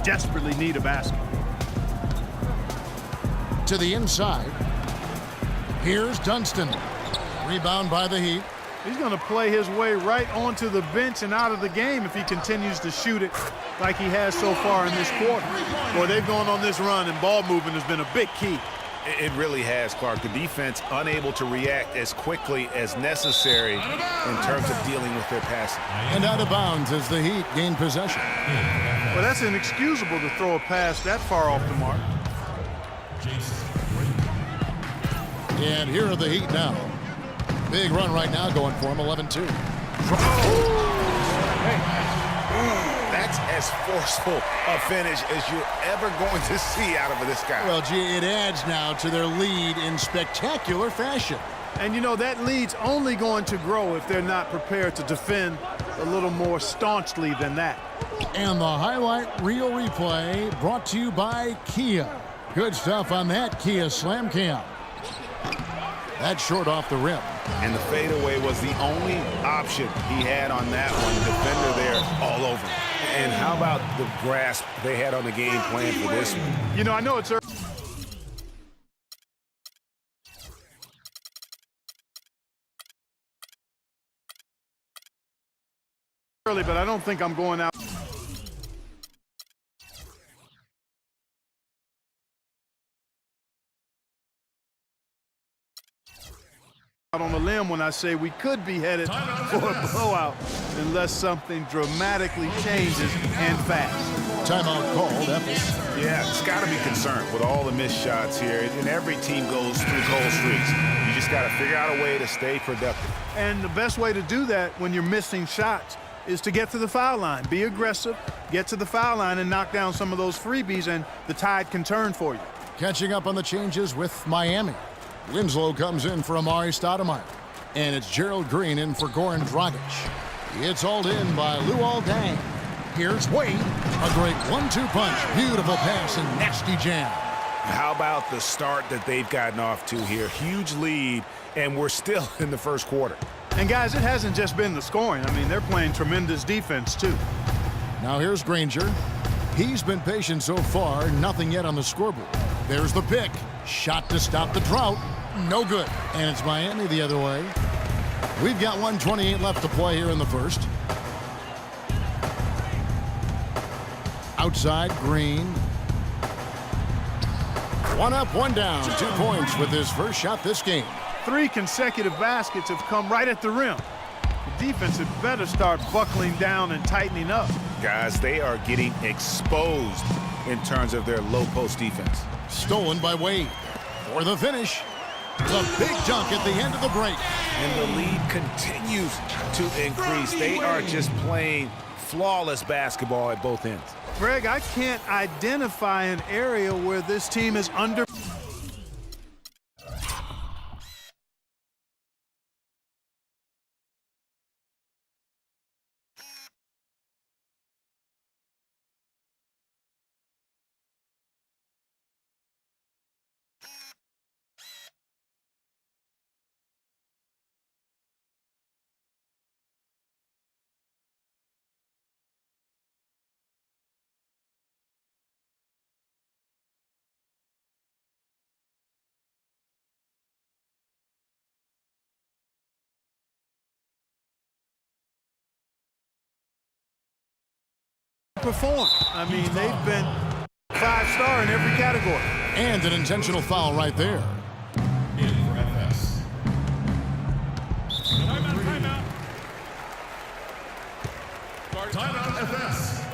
desperately need a basket. To the inside. Here's Dunston. Rebound by the Heat. He's going to play his way right onto the bench and out of the game if he continues to shoot it like he has so far in this quarter. Boy, they've gone on this run, and ball movement has been a big key. It really has, Clark. The defense unable to react as quickly as necessary in terms of dealing with their passing. And out of bounds as the Heat gain possession. Well, that's inexcusable to throw a pass that far off the mark. And here are the Heat now. Big run right now going for him, 11-2. That's as forceful a finish as you're ever going to see out of this guy. Well, gee, it adds now to their lead in spectacular fashion. And, you know, that lead's only going to grow if they're not prepared to defend a little more staunchly than that. And the highlight reel replay brought to you by Kia. Good stuff on that Kia Slam Cam. That's short off the rim. And the fadeaway was the only option he had on that one. Defender there all over. And how about the grasp they had on the game plan for this one? You know, I know it's early, but I don't think I'm going out on a limb when I say we could be headed for a blowout unless something dramatically changes and fast. Timeout called, Ephes. Yeah, it's got to be concerned with all the missed shots here. And every team goes through cold streaks. You just got to figure out a way to stay productive. And the best way to do that when you're missing shots is to get to the foul line. Be aggressive, get to the foul line, and knock down some of those freebies, and the tide can turn for you. Catching up on the changes with Miami. Winslow comes in for Amari Stoudemire. And it's Gerald Green in for Goran Dragic. It's hauled in by Luol Deng. Here's Wade. A great 1-2 punch. Beautiful pass and nasty jam. How about the start that they've gotten off to here? Huge lead, and we're still in the first quarter. And, guys, it hasn't just been the scoring. I mean, they're playing tremendous defense, too. Now here's Granger. He's been patient so far. Nothing yet on the scoreboard. There's the pick. Shot to stop the drought. No good. And it's Miami the other way. We've got 1:28 left to play here in the first. Outside, Green. One up, one down. 2 points with his first shot this game. 3 consecutive baskets have come right at the rim. The defense had better start buckling down and tightening up. Guys, they are getting exposed in terms of their low post defense. Stolen by Wade. For the finish. The big dunk at the end of the break. And the lead continues to increase. They are just playing flawless basketball at both ends. Greg, I can't identify an area where this team is under. Perform. I mean, they've been 5-star in every category. And an intentional foul right there. Timeout FS.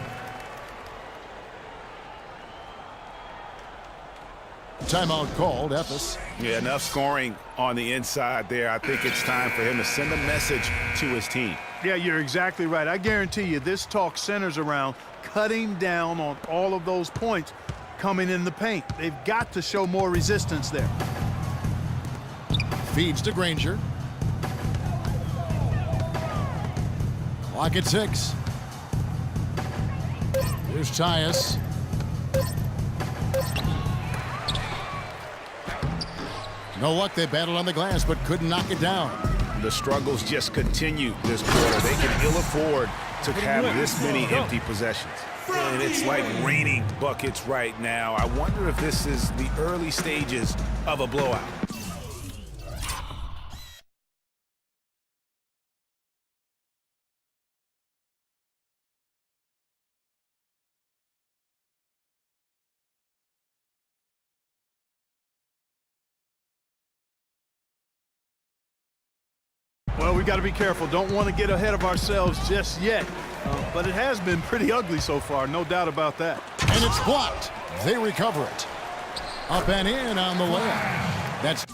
Timeout called, Ephes. Yeah, enough scoring on the inside there. I think it's time for him to send a message to his team. Yeah, you're exactly right. I guarantee you this talk centers around cutting down on all of those points coming in the paint. They've got to show more resistance there. Feeds to Granger. Clock at 6. Here's Tyus. No luck. They battled on the glass but couldn't knock it down. The struggles just continue this quarter. They can ill afford to have this many empty possessions. And it's like raining buckets right now. I wonder if this is the early stages of a blowout. Well, we got to be careful. Don't want to get ahead of ourselves just yet. But it has been pretty ugly so far, no doubt about that. And it's blocked. They recover it. Up and in on the layup. That's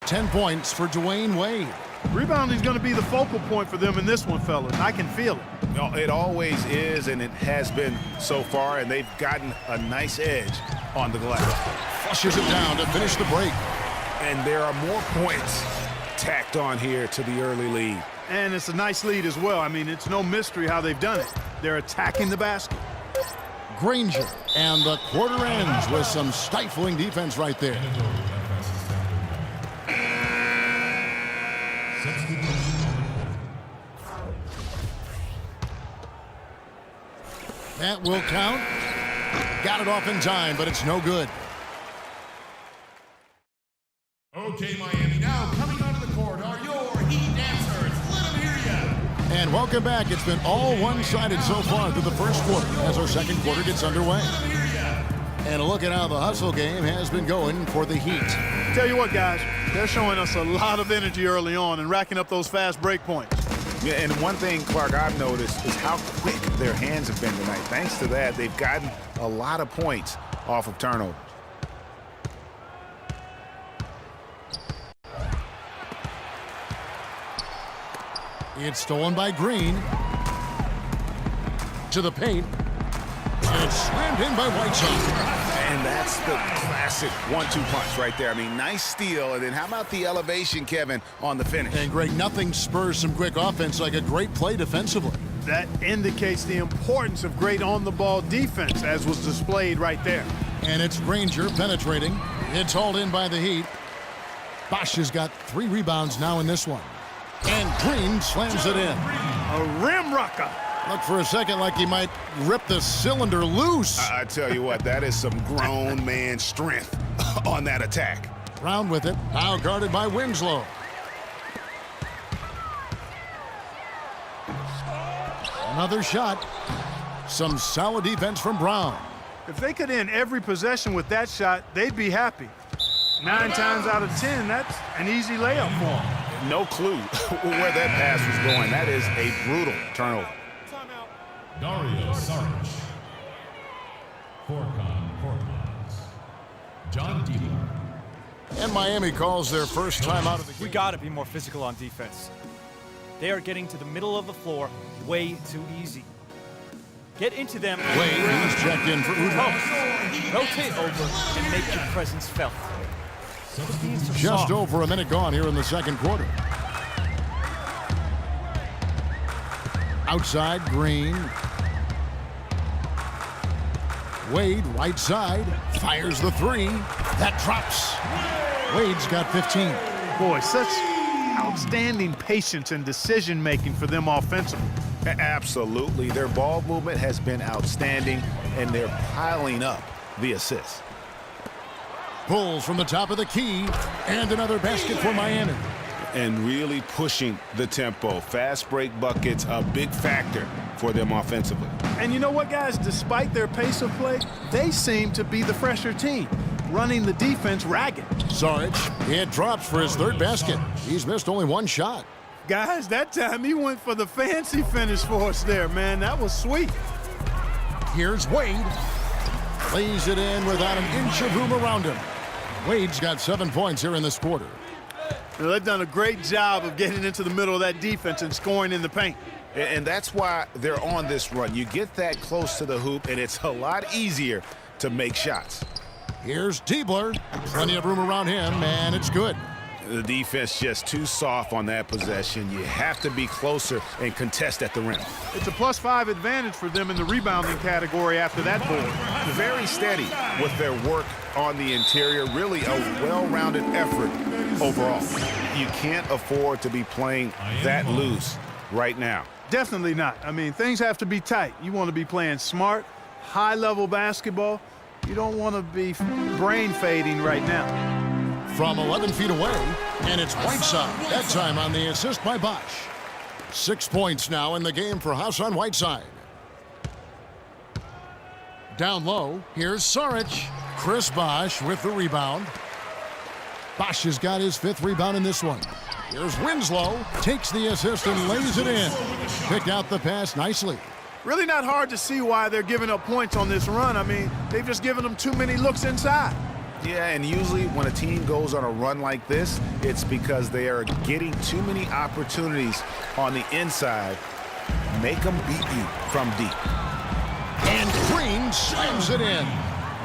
10 points for Dwayne Wade. Rebounding is going to be the focal point for them in this one, fellas. I can feel it. No, it always is, and it has been so far, and they've gotten a nice edge on the glass. Flushes it down to finish the break. And there are more points tacked on here to the early lead. And it's a nice lead as well. I mean, it's no mystery how they've done it. They're attacking the basket. Granger, and the quarter ends with some stifling defense right there. That will count. Got it off in time, but it's no good. Okay, Miami, now coming onto the court are your Heat dancers. Let them hear ya. And welcome back. It's been all one-sided so far through the first quarter as our second quarter gets underway. And a look at how the hustle game has been going for the Heat. Tell you what, guys, they're showing us a lot of energy early on and racking up those fast break points. Yeah, and one thing, Clark, I've noticed is how quick their hands have been tonight. Thanks to that, they've gotten a lot of points off of turnover. It's stolen by Green. To the paint. And it's slammed in by Whiteside. And that's the classic 1-2 punch right there. I mean, nice steal. And then how about the elevation, Kevin, on the finish? And Greg, nothing spurs some quick offense like a great play defensively. That indicates the importance of great on-the-ball defense, as was displayed right there. And it's Granger penetrating. It's hauled in by the Heat. Bosch has got 3 rebounds now in this one. And Green slams it in. A rim rocker. Looked for a second like he might rip the cylinder loose. I tell you what, that is some grown man strength on that attack. Brown with it. Now guarded by Winslow. Another shot. Some solid defense from Brown. If they could end every possession with that shot, they'd be happy. 9 times out of 10, that's an easy layup for them. No clue where that pass was going. That is a brutal turnover. Dario Saric. Portland. John Diebler. And Miami calls their first time out of the game. We got to be more physical on defense. They are getting to the middle of the floor way too easy. Get into them. Wade is checked in for Udoka. Rotate over and make your presence felt. Just over a minute gone here in the second quarter. Outside, Green. Wade, right side, fires the 3. That drops. Wade's got 15. Boy, such outstanding patience and decision-making for them offensively. Absolutely. Their ball movement has been outstanding, and they're piling up the assists. Pulls from the top of the key, and another basket for Miami. And really pushing the tempo. Fast break buckets, a big factor for them offensively. And you know what, guys? Despite their pace of play, they seem to be the fresher team, running the defense ragged. Saric, it drops for his 3rd basket. He's missed only 1 shot. Guys, that time he went for the fancy finish for us there, man. That was sweet. Here's Wade. Lays it in without an inch of room around him. Wade's got 7 points here in this quarter. They've done a great job of getting into the middle of that defense and scoring in the paint. And that's why they're on this run. You get that close to the hoop, and it's a lot easier to make shots. Here's Diebler. Plenty of room around him, and it's good. The defense just too soft on that possession. You have to be closer and contest at the rim. It's a +5 advantage for them in the rebounding category after that board. Very steady with their work on the interior. Really a well-rounded effort overall. You can't afford to be playing that loose right now. Definitely not. I mean, things have to be tight. You want to be playing smart, high-level basketball. You don't want to be brain fading right now. From 11 feet away, and it's Whiteside. That time on the assist by Bosch. 6 points now in the game for Hassan Whiteside. Down low, here's Saric. Chris Bosch with the rebound. Bosch has got his 5th rebound in this one. Here's Winslow, takes the assist and lays it in. Picked out the pass nicely. Really not hard to see why they're giving up points on this run. I mean, they've just given them too many looks inside. Yeah, and usually when a team goes on a run like this, it's because they are getting too many opportunities on the inside. Make them beat you from deep. And Green slams it in.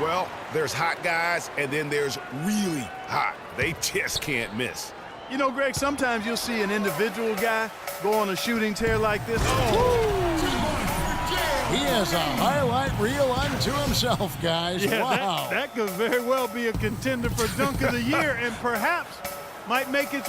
Well, there's hot guys, and then there's really hot. They just can't miss. You know, Greg, sometimes you'll see an individual guy go on a shooting tear like this. He has a highlight reel unto himself, guys. Yeah, wow. that could very well be a contender for Dunk of the Year and perhaps might make it